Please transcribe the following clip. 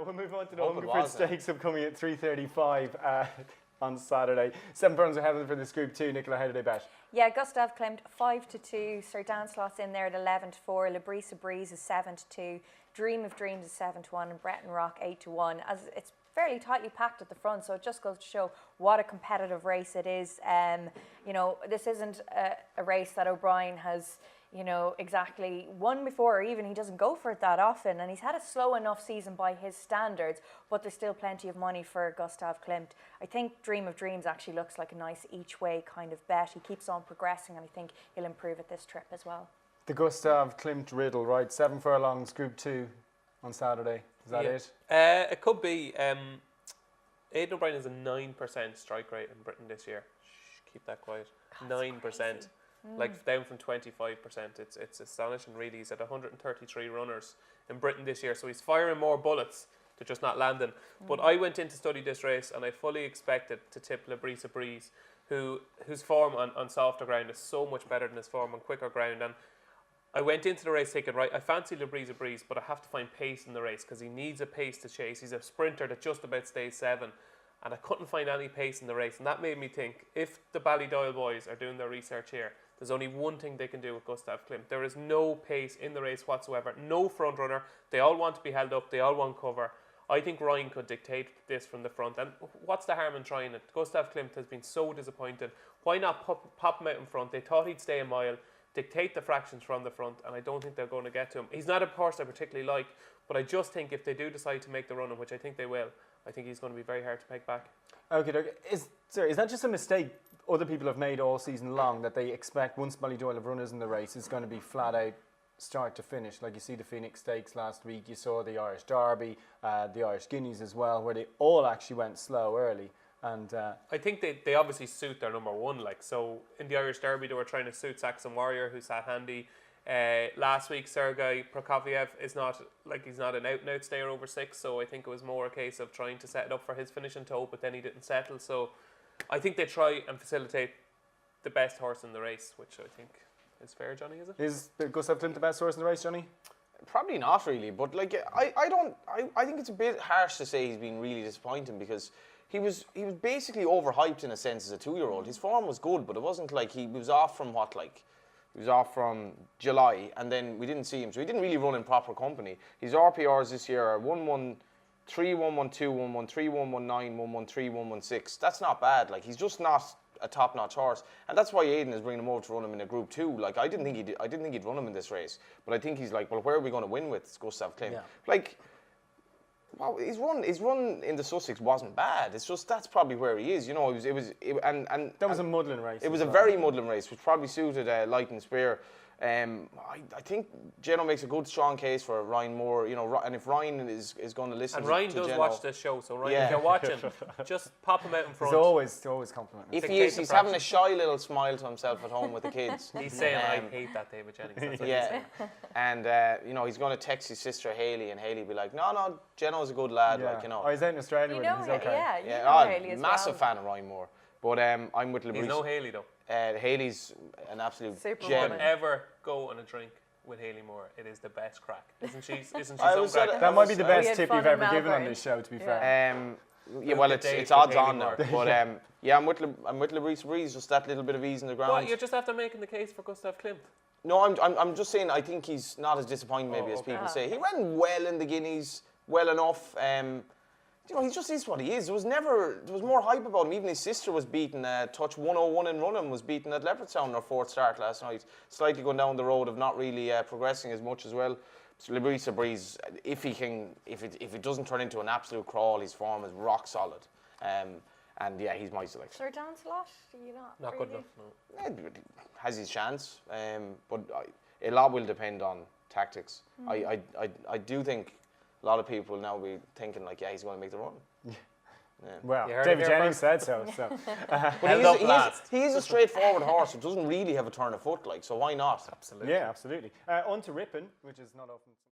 We'll move on to the Hope it Hungerford was, Stakes upcoming at 3:35 on Saturday. 7 furlongs ahead of them for this Group 2. Nicola, how do they bet? Yeah, Gustav Klimt 5-2. Sir Dan Slot's in there at 11-4. Labrisa Breeze is 7-2. Dream of Dreams is 7-1, and Breton Rock 8-1. As it's fairly tightly packed at the front, so it just goes to show what a competitive race it is. You know, this isn't a race that O'Brien has, you know, exactly won before, or even he doesn't go for it that often, and he's had a slow enough season by his standards, but there's still plenty of money for Gustav Klimt. I think Dream of Dreams actually looks like a nice each way kind of bet. He keeps on progressing, and I think he'll improve at this trip as well. The Gustav Klimt riddle, right? 7 furlongs, Group 2 on Saturday. Is that it? It could be. Aidan O'Brien has a 9% strike rate in Britain this year. Shh, keep that quiet. 9%. Like down from 25%. It's astonishing, really. He's at 133 runners in Britain this year, so he's firing more bullets. They're just not landing. But I went in to study this race, and I fully expected to tip Labrisa Breeze, whose form on softer ground is so much better than his form on quicker ground. And I went into the race thinking, right, I fancy Labrisa Breeze, but I have to find pace in the race because he needs a pace to chase. He's a sprinter that just about stays 7. And I couldn't find any pace in the race, and that made me think, if the Ballydoyle boys are doing their research here, there's only one thing they can do with Gustav Klimt. There is no pace in the race whatsoever, no front runner. They all want to be held up, they all want cover. I think Ryan could dictate this from the front, and what's the harm in trying it? Gustav Klimt has been so disappointed. Why not pop him out in front? They thought he'd stay a mile, dictate the fractions from the front, and I don't think they're going to get to him. He's not a horse I particularly like, but I just think if they do decide to make the run, which I think they will, I think he's going to be very hard to peg back. Okay, is that just a mistake other people have made all season long, that they expect once Ballydoyle have runners in the race, it's going to be flat out start to finish? Like you see the Phoenix Stakes last week, you saw the Irish Derby, the Irish Guineas as well, where they all actually went slow early. And I think they obviously suit their number one. Like, so in the Irish Derby, they were trying to suit Saxon Warrior, who sat handy. Last week, Sergei Prokofiev he's not an out-and-out stayer over 6, so I think it was more a case of trying to set it up for his finishing toe, but then he didn't settle. So I think they try and facilitate the best horse in the race, which I think is fair, Johnny, is it? is Gustav Klimt the best horse in the race, Johnny? Probably not really, but like I think it's a bit harsh to say he's been really disappointing, because he was basically overhyped in a sense as a 2-year-old. His form was good, but it wasn't like he was off from he was off from July, and then we didn't see him, so he didn't really run in proper company. His RPRs this year are 1-1-3, 1-1-2, 1-1-3, 1-1-9, 1-1-3, 1-1-6. That's not bad. Like, he's just not a top-notch horse, and that's why Aidan is bringing him over to run him in a Group 2. Like, I didn't think he'd run him in this race, but I think he's like, well, where are we going to win with Gustav Klimt? Yeah. Like, well, his run in the Sussex wasn't bad. It's just that's probably where he is. You know, and That was a muddling race. it was a very muddling race, which probably suited Light and Spear. I think Geno makes a good, strong case for Ryan Moore. You know, and if Ryan is going to listen, and Ryan to does Geno, watch this show, so Ryan, Yeah. if you're watching, just pop him out in front. He's always complimenting. if Dictate he's the having a fractions. shy little smile to himself at home with the kids. He's saying, I hate that David Jennings. That's what he's saying. And you know, he's going to text his sister Haley, and Haley be like, no, Geno's a good lad, like, you know. Oh, he's out in Australia You with him. know, He's okay. yeah, you Yeah, know Haley as massive well. fan of Ryan Moore. But I'm with He's Labrisa. no Haley, though. Haley's an absolute Superwoman. gem. If you ever go on a drink with Haley Moore, it is the best crack. Isn't she I some was crack? at a- That might be the We best had tip fun you've in ever given on Melbourne. this show, to be Yeah. fair. Yeah, well, Good it's day odds for Haley on now. Moore. But yeah, I'm with Labrisa Breeze. Just that little bit of ease in the ground. What, you're just after making the case for Gustav Klimt? No, I'm just saying I think he's not as disappointing maybe as people say. He ran well in the Guineas, well enough. You know, he just is what he is. There was more hype about him. Even his sister was beaten. Touch 101 in running was beaten at Leopardstown in her 4th start last night. Slightly going down the road of not really progressing as much as well. So Labrisa Breeze, if it doesn't turn into an absolute crawl, his form is rock solid. And yeah, he's my selection. Sir Dan Slot, you Not really? good enough, no. Has his chance, but a lot will depend on tactics. I do think a lot of people will now be thinking like, yeah, he's going to make the run. Yeah. Well, You heard David it here Jennings first. said so. But he is a straightforward horse. It doesn't really have a turn of foot, like, so why not? Absolutely. Yeah, absolutely. On to Ripon, which is not often.